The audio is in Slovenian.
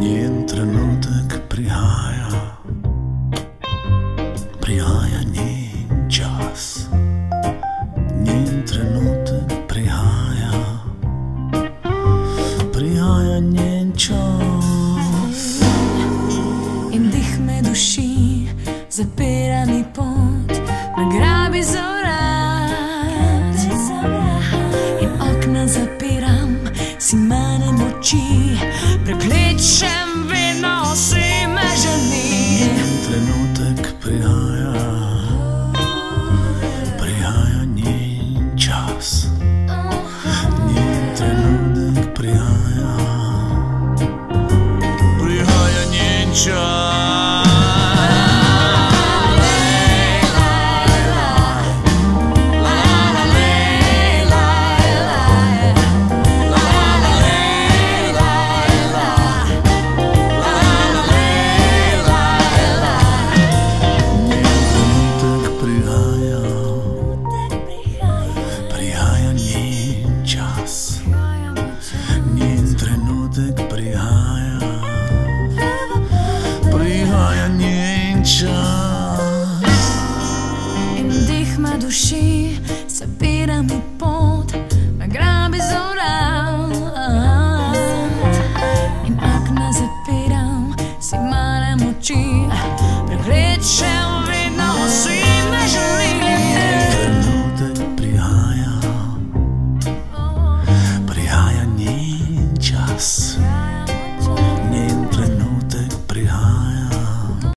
Njen trenutek prihaja, prihaja njen čas. Njen trenutek prihaja, prihaja njen čas. In dih me duši, zapira mi pot, me grabi za vrat. In okna zapiram, si manem oči, prekleče